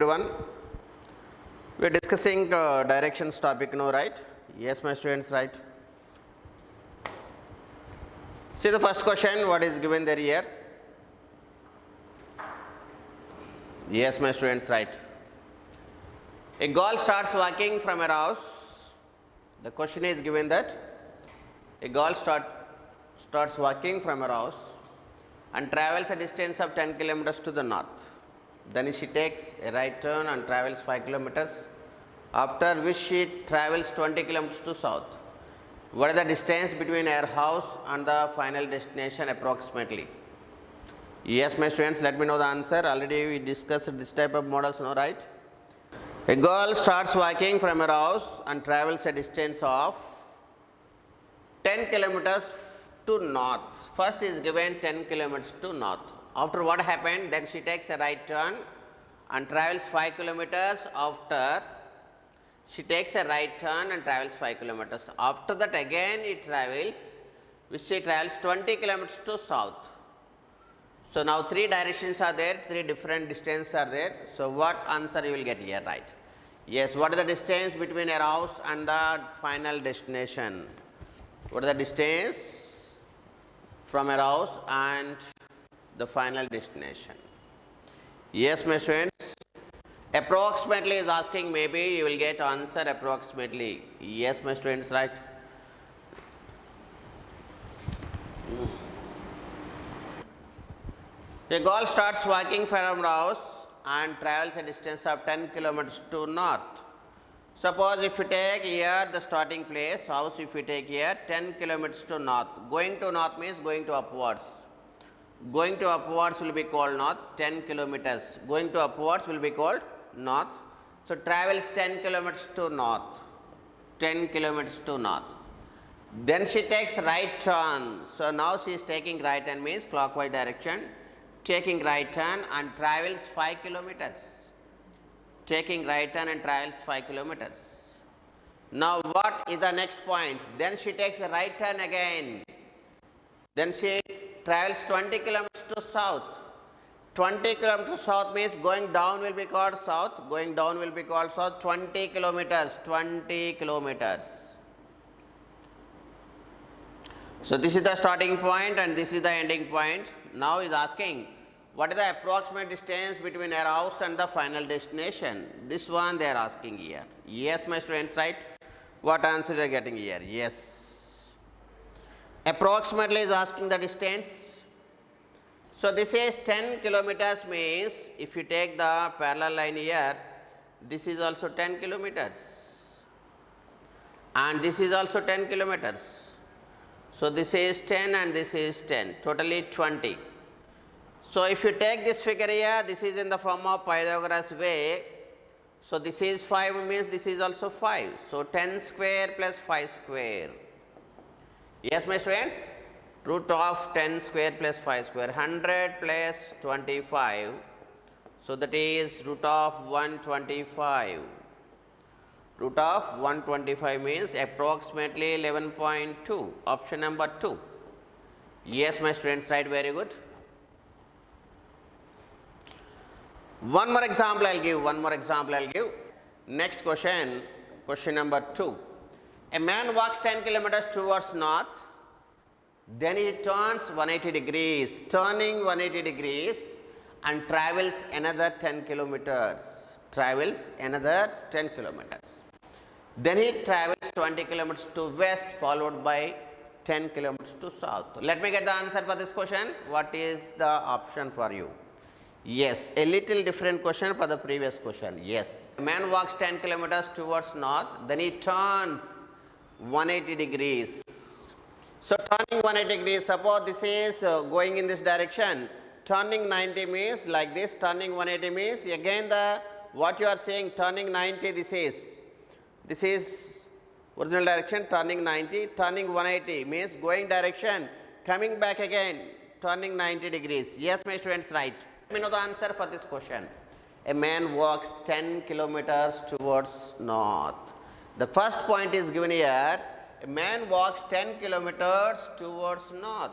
Everyone, we are discussing directions topic now, right? Yes, my students, right? See the first question, what is given there here? Yes, my students, right? A girl starts walking from her house. The question is given that a girl starts walking from her house and travels a distance of 10 kilometers to the north. Then she takes a right turn and travels 5 kilometers, after which she travels 20 kilometers to south. What is the distance between her house and the final destination approximately? Yes, my students, let me know the answer. Already we discussed this type of models now, right? A girl starts walking from her house and travels a distance of 10 kilometers to north. First is given 10 kilometers to north. After what happened, then she takes a right turn and travels 5 kilometers. After she takes a right turn and travels 5 kilometers. After that again it travels, which she travels 20 kilometers to south. So now three directions are there, three different distances are there. So what answer you will get here, right? Yes, what is the distance between her house and the final destination? What is the distance from her house and the final destination? Yes, my students. Approximately is asking, maybe you will get answer approximately. Yes, my students, right? A girl starts walking from her house and travels a distance of 10 kilometers to north. Suppose if you take here the starting place, house if you take here 10 kilometers to north. Going to north means going to upwards. Going to upwards will be called north, 10 kilometers. Going to upwards will be called north. So travels 10 kilometers to north. 10 kilometers to north. Then she takes right turn. So now she is taking right turn means clockwise direction. Taking right turn and travels 5 kilometers. Taking right turn and travels 5 kilometers. Now what is the next point? Then she takes a right turn again. Then she travels 20 kilometers to south. 20 kilometers south means going down will be called south. Going down will be called south. 20 kilometers. 20 kilometers. So this is the starting point and this is the ending point. Now is asking, what is the approximate distance between our house and the final destination? This one they are asking here. Yes, my students, right? What answer you are getting here? Yes. Approximately is asking the distance. So this is 10 kilometers means if you take the parallel line here, this is also 10 kilometers. And this is also 10 kilometers. So this is 10 and this is 10, totally 20. So if you take this figure here, this is in the form of Pythagoras way. So this is 5 means this is also 5. So 10 square plus 5 square. Yes, my students? Root of 10 square plus 5 square. 100 plus 25. So that is root of 125. Root of 125 means approximately 11.2. Option number 2. Yes, my students, right, very good. One more example I will give. Next question, question number 2. A man walks 10 kilometers towards north, then he turns 180 degrees, turning 180 degrees and travels another 10 kilometers. Then he travels 20 kilometers to west, followed by 10 kilometers to south. Let me get the answer for this question. What is the option for you? Yes, a little different question for the previous question. Yes. A man walks 10 kilometers towards north, then he turns 180 degrees. So turning 180 degrees, suppose this is going in this direction. Turning 90 means like this, turning 180 means again the what you are saying turning 90 this is original direction, turning 90, turning 180 means going direction, coming back again, turning 90 degrees. Yes, my students, right. Let me know the answer for this question. A man walks 10 kilometers towards north. The first point is given here. A man walks 10 kilometers towards north.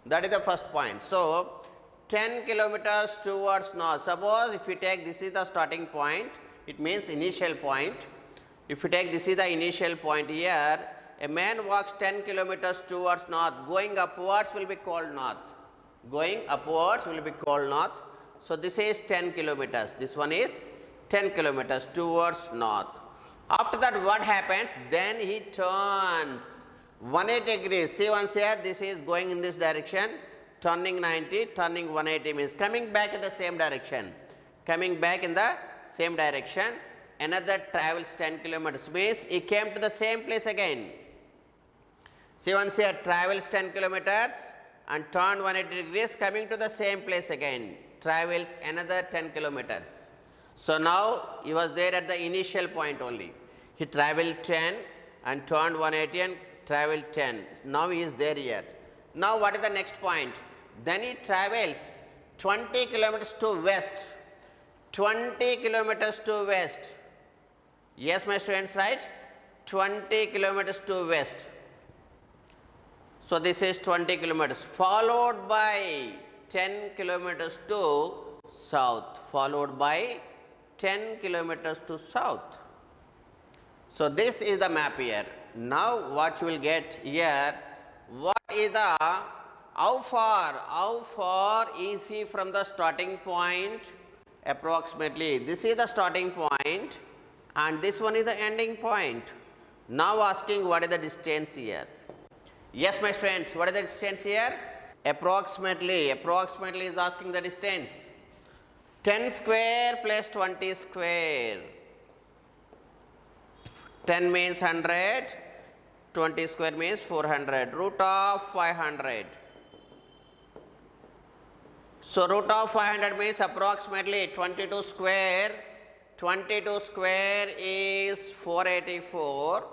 That is the first point. So 10 kilometers towards north. Suppose if you take this is the starting point, it means initial point. If you take this is the initial point here, a man walks 10 kilometers towards north. Going upwards will be called north. Going upwards will be called north. So this is 10 kilometers. This one is 10 kilometers towards north. After that what happens? Then he turns 180 degrees. See once here, this is going in this direction. Turning 90, turning 180 means coming back in the same direction. Coming back in the same direction. Another travels 10 kilometers means he came to the same place again. See once here, travels 10 kilometers and turned 180 degrees, coming to the same place again. Travels another 10 kilometers. So now he was there at the initial point only. He travelled 10 and turned 180 and travelled 10. Now he is there here. Now what is the next point? Then he travels 20 kilometers to west. 20 kilometers to west. Yes, my students, right? 20 kilometers to west. So this is 20 kilometers. Followed by 10 kilometers to south. Followed by 10 kilometers to south. So this is the map here. Now what you will get here, what is the, how far is he from the starting point? Approximately, this is the starting point and this one is the ending point. Now asking what is the distance here? Yes, my friends, what is the distance here? Approximately is asking the distance. 10 square plus 20 square. 10 means 100, 20 square means 400, root of 500. So root of 500 means approximately 22 square. 22 square is 484.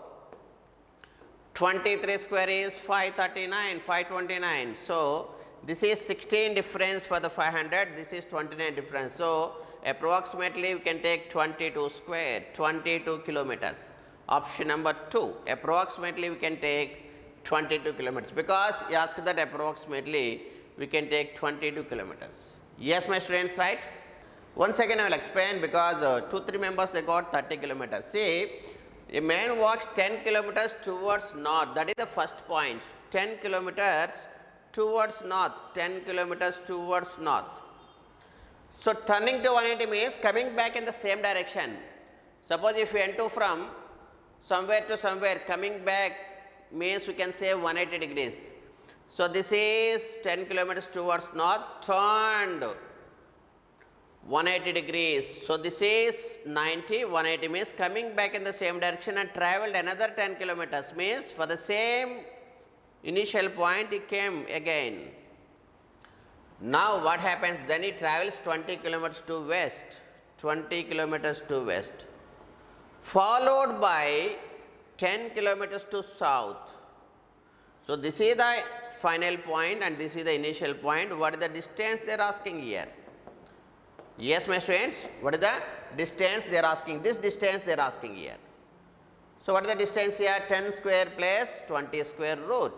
23 square is 539, 529. So this is 16 difference for the 500, this is 29 difference. So approximately we can take 22 square, 22 kilometers. Option number 2, approximately we can take 22 kilometers, because he asked that approximately we can take 22 kilometers. Yes, my students, right? Once again I will explain, because 2-3 members they got 30 kilometers. See, a man walks 10 kilometers towards north, that is the first point. 10 kilometers towards north, 10 kilometers towards north. So turning to 180 means coming back in the same direction. Suppose if we enter from somewhere to somewhere, coming back means we can say 180 degrees. So this is 10 kilometers towards north, turned 180 degrees. So this is 90, 180 means coming back in the same direction and travelled another 10 kilometers means for the same initial point he came again. Now what happens? Then he travels 20 kilometers to west, 20 kilometers to west, followed by 10 kilometers to south. So this is the final point and this is the initial point. What is the distance they are asking here? Yes, my students, what is the distance they are asking? This distance they are asking here. So what is the distance here? 10 square plus 20 square root.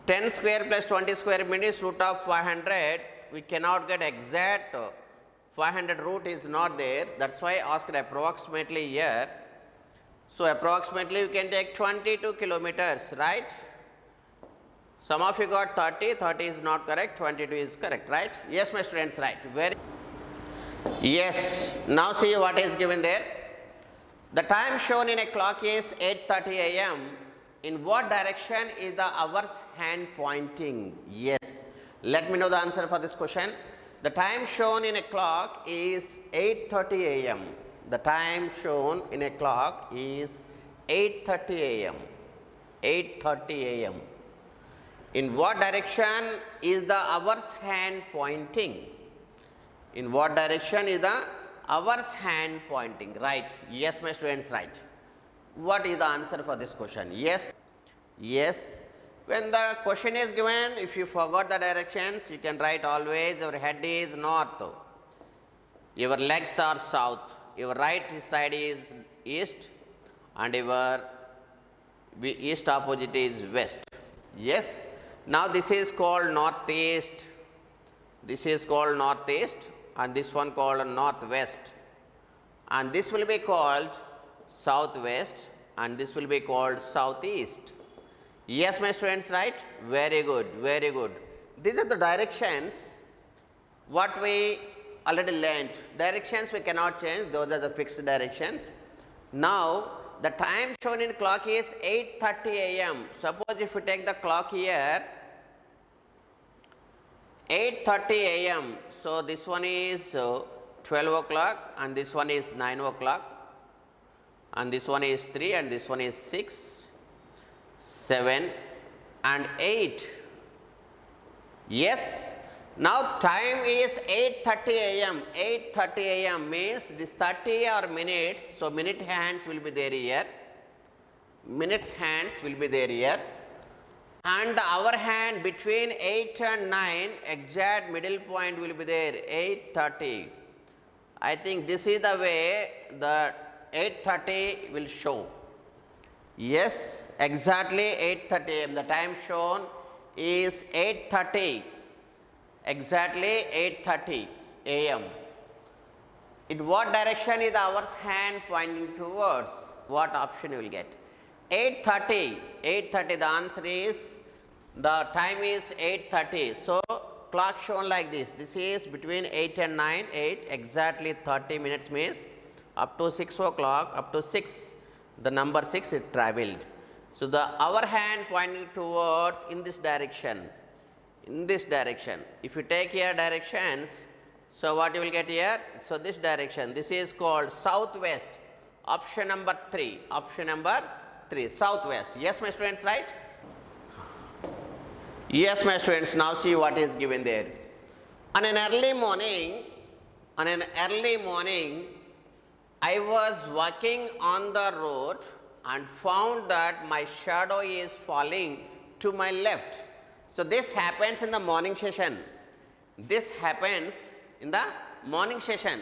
10 square plus 20 square means root of 500. We cannot get exact 500 root is not there. That's why I asked approximately here. So approximately we can take 22 kilometers, right? Some of you got 30, 30 is not correct, 22 is correct, right? Yes, my students, right. Very. Yes, now see what is given there. The time shown in a clock is 8:30 a.m. In what direction is the hour's hand pointing? Yes, let me know the answer for this question. The time shown in a clock is 8:30 a.m. The time shown in a clock is 8:30 a.m. 8:30 a.m. In what direction is the hour's hand pointing? In what direction is the hour's hand pointing? Right. Yes, my students, right. What is the answer for this question? Yes. Yes. When the question is given, if you forgot the directions, you can write always your head is north, your legs are south, your right side is east and your east opposite is west. Yes. Now this is called northeast, This is called northeast and this one called northwest. And this will be called southwest and this will be called southeast. Yes, my students, right? Very good, very good. These are the directions what we already learned. Directions we cannot change, those are the fixed directions. Now, the time shown in clock is 8:30 a.m. Suppose if we take the clock here, 8:30 a.m. So, this one is 12 o'clock and this one is 9 o'clock and this one is 3 and this one is 6, 7 and 8. Yes. Now time is 8:30 a.m. 8:30 a.m. means this 30 are minutes. So minute hands will be there here. Minutes hands will be there here. And the hour hand between 8 and 9, exact middle point will be there, 8:30. I think this is the way the 8:30 will show. Yes, exactly 8:30 a.m. The time shown is 8:30. Exactly 8:30 a.m. In what direction is the hour's hand pointing towards? What option you will get? 8:30. 8:30. The answer is, the time is 8:30. So clock shown like this. This is between 8 and 9. 8 exactly 30 minutes means up to 6 o'clock. Up to 6. The number 6 is travelled. So the hour hand pointing towards in this direction. In this direction. If you take here directions, so what you will get here? So this direction, this is called southwest. Option number 3. Option number 3, southwest. Yes, my students, right? Yes, my students. Now see what is given there. On an early morning, I was walking on the road and found that my shadow is falling to my left. So this happens in the morning session. This happens in the morning session.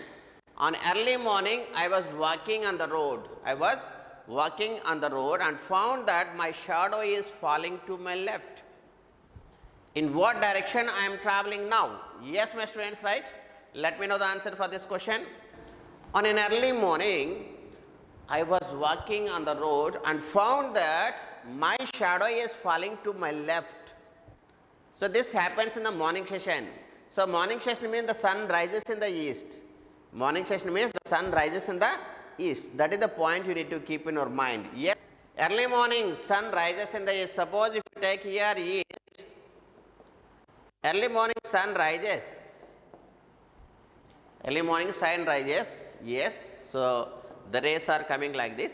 On early morning, I was walking on the road. I was walking on the road and found that my shadow is falling to my left. In what direction I am traveling now? Yes, my students, right? Let me know the answer for this question. On an early morning, I was walking on the road and found that my shadow is falling to my left. So this happens in the morning session. So morning session means the sun rises in the east. Morning session means the sun rises in the east. That is the point you need to keep in your mind. Yes. Early morning sun rises in the east. Suppose if you take here east, early morning sun rises. Early morning sun rises. Yes. So the rays are coming like this.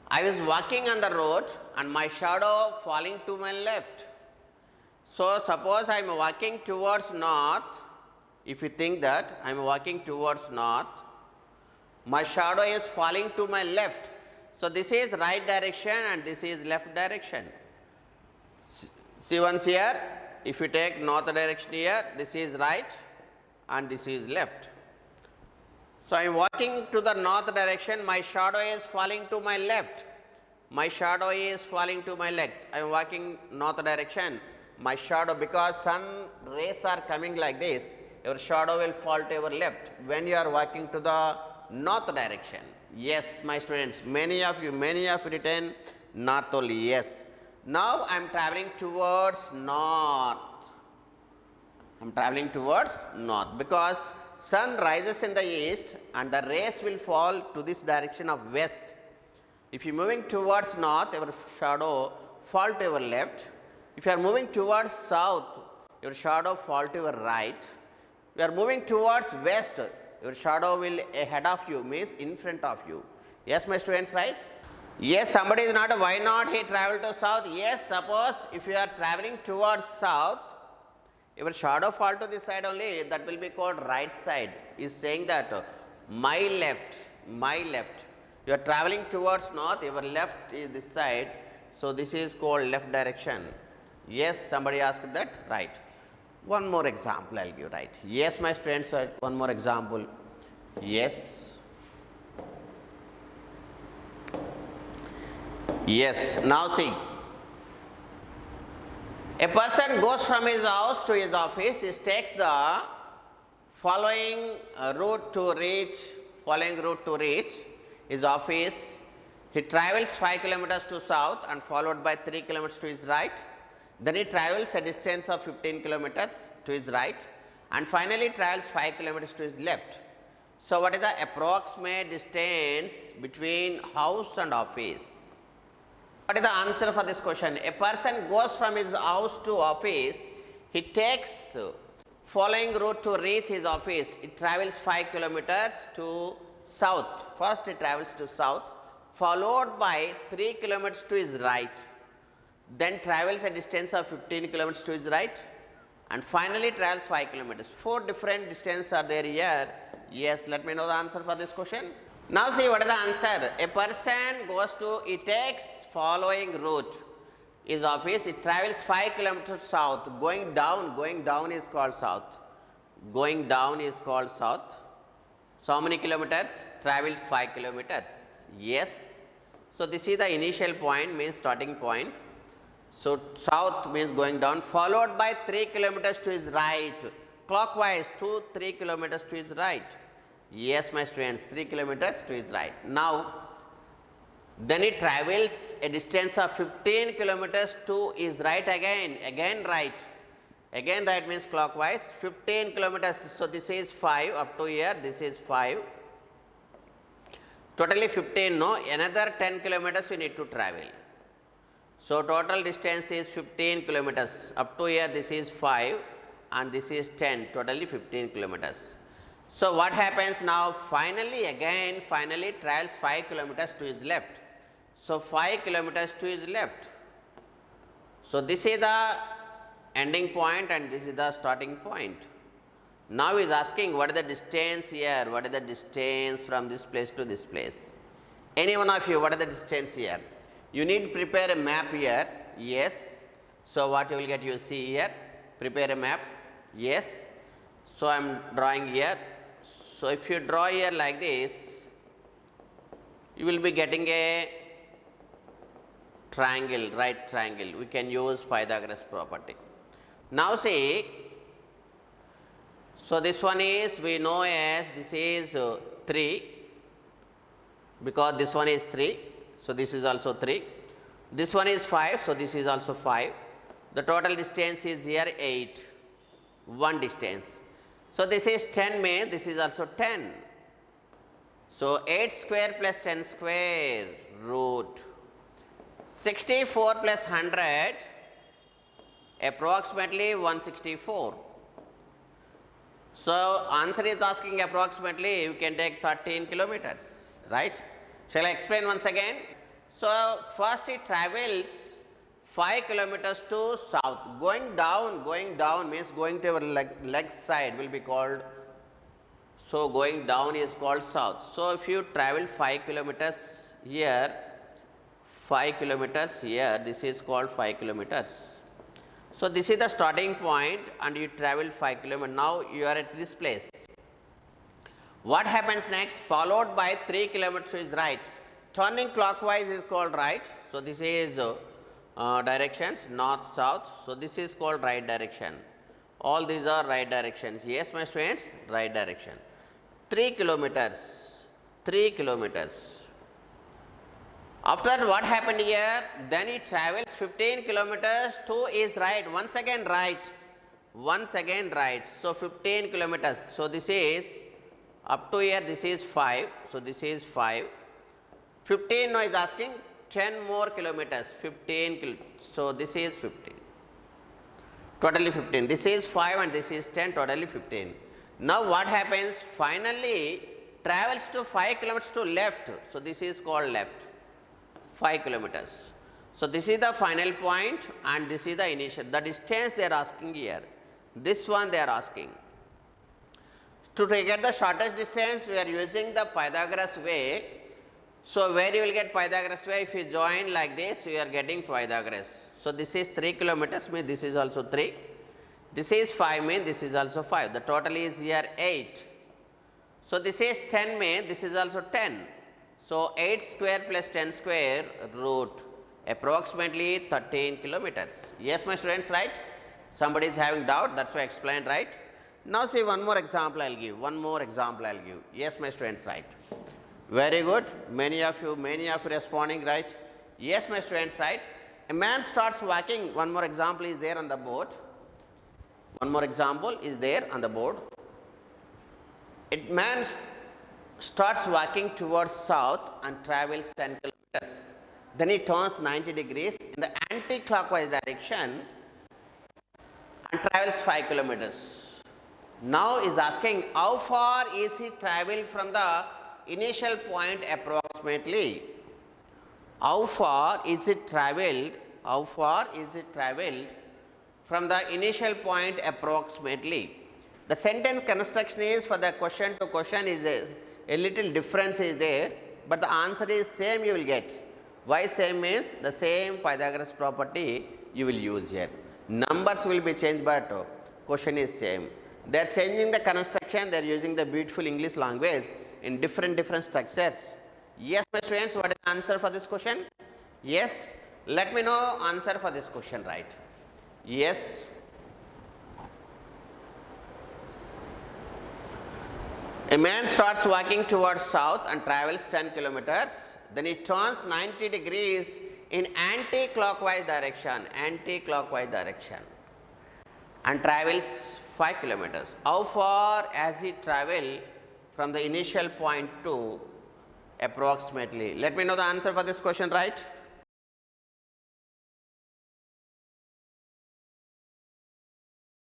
I was walking on the road and my shadow falling to my left. So suppose I am walking towards north. If you think that I am walking towards north, my shadow is falling to my left. So this is right direction and this is left direction. See once here, if you take north direction here, this is right and this is left. So I am walking to the north direction, my shadow is falling to my left. My shadow is falling to my left. I am walking north direction. My shadow, because sun rays are coming like this, your shadow will fall to your left when you are walking to the north direction. Yes, my students, many of you written north only. Yes. Now I am traveling towards north. I am traveling towards north because sun rises in the east and the rays will fall to this direction of west. If you are moving towards north, your shadow fall to your left. If you are moving towards south, your shadow fall to your right. If you are moving towards west, your shadow will ahead of you, means in front of you. Yes, my students, right? Yes, somebody is not, why not he travel to south? Yes, suppose if you are traveling towards south, your shadow fall to this side only, that will be called right side. He is saying that my left, my left. You are traveling towards north, your left is this side. So this is called left direction. Yes, somebody asked that, right. One more example I will give, right. Yes, my students, one more example. Yes. Yes, now see. A person goes from his house to his office. He takes the following route to reach his office. He travels 5 kilometers to south and followed by 3 kilometers to his right. Then he travels a distance of 15 kilometers to his right and finally travels 5 kilometers to his left. So, what is the approximate distance between house and office? What is the answer for this question? A person goes from his house to office. He takes following route to reach his office. It travels 5 kilometers to south. First it travels to south, followed by 3 kilometers to his right. Then travels a distance of 15 kilometers to his right and finally travels 5 kilometers. 4 different distances are there here. Yes, let me know the answer for this question. Now see what is the answer. A person he takes following route. His office, it travels 5 kilometers south. Going down is called south. Going down is called south. So how many kilometers? Traveled 5 kilometers. Yes. So this is the initial point, means starting point. So south means going down, followed by 3 kilometers to his right. Clockwise 3 kilometers to his right. Yes, my students, 3 kilometers to his right. Now, then he travels a distance of 15 kilometers to his right again right. Again right means clockwise, 15 kilometers. So this is 5 up to here, this is 5. Totally 15, no, another 10 kilometers you need to travel. So total distance is 15 kilometers. Up to here this is 5 and this is 10, totally 15 kilometers. So what happens now? Finally travels 5 kilometers to his left. So 5 kilometers to his left. So this is the ending point and this is the starting point. Now he is asking what is the distance here? What is the distance from this place to this place? Any one of you, what is the distance here? You need to prepare a map here. Yes. So what you will get, you see here. Prepare a map. Yes. So I am drawing here. So if you draw here like this, you will be getting a triangle, right triangle. We can use Pythagoras property. Now see, so this one is, we know as this is 3, because this one is 3. So this is also 3. This one is 5, so this is also 5. The total distance is here 8, one distance. So this is 10 means this is also 10. So 8 square plus 10 square root 64 plus 100 approximately 164. So answer is asking approximately, you can take 13 kilometers, right? Shall I explain once again? So first it travels 5 kilometers to south. Going down means going to our leg side will be called. So going down is called south. So if you travel 5 kilometers here, 5 kilometers here, this is called 5 kilometers. So this is the starting point and you travel 5 kilometers. Now you are at this place. What happens next? Followed by 3 kilometers is right. Turning clockwise is called right. So this is directions, north, south. So this is called right direction. All these are right directions. Yes, my students, right direction. 3 kilometers. After that, what happened here? Then he travels 15 kilometers to his right. Once again right. So 15 kilometers. So this is up to here, this is 5. So this is 5. 15 now is asking 10 more kilometers. 15 so this is 15. Totally 15. This is 5 and this is 10, totally 15. Now what happens? Finally travels to 5 kilometers to left. So this is called left. 5 kilometers. So this is the final point and this is the initial. The distance they are asking here. This one they are asking. To get the shortest distance, we are using the Pythagoras way. So where you will get Pythagoras way? If you join like this, you are getting Pythagoras. So this is 3 kilometers, means this is also 3. This is 5, means this is also 5. The total is here 8. So this is 10, means this is also 10. So 8 square plus 10 square root Approximately 13 kilometers. Yes, my students, right? Somebody is having doubt, that's why I explained, right? Now see one more example I'll give. Yes, my students, right? Very good. Many of you responding, right? Yes, my students, right? A man starts walking. One more example is there on the board. A man starts walking towards south and travels 10 kilometers. Then he turns 90 degrees in the anti-clockwise direction and travels 5 kilometers. Now is asking how far is he traveled from the initial point approximately? How far is it traveled from the initial point approximately? The sentence construction is for the question to question is a little difference is there, but the answer is same you will get. Why same means the same Pythagoras property you will use here. Numbers will be changed but question is same. They are changing the construction, they are using the beautiful English language in different structures. Yes, my students, what is the answer for this question? Yes, let me know answer for this question, right? Yes. A man starts walking towards south and travels 10 kilometers. Then he turns 90 degrees in anti-clockwise direction and travels 5 kilometers. How far has he traveled from the initial point to approximately? Let me know the answer for this question, right?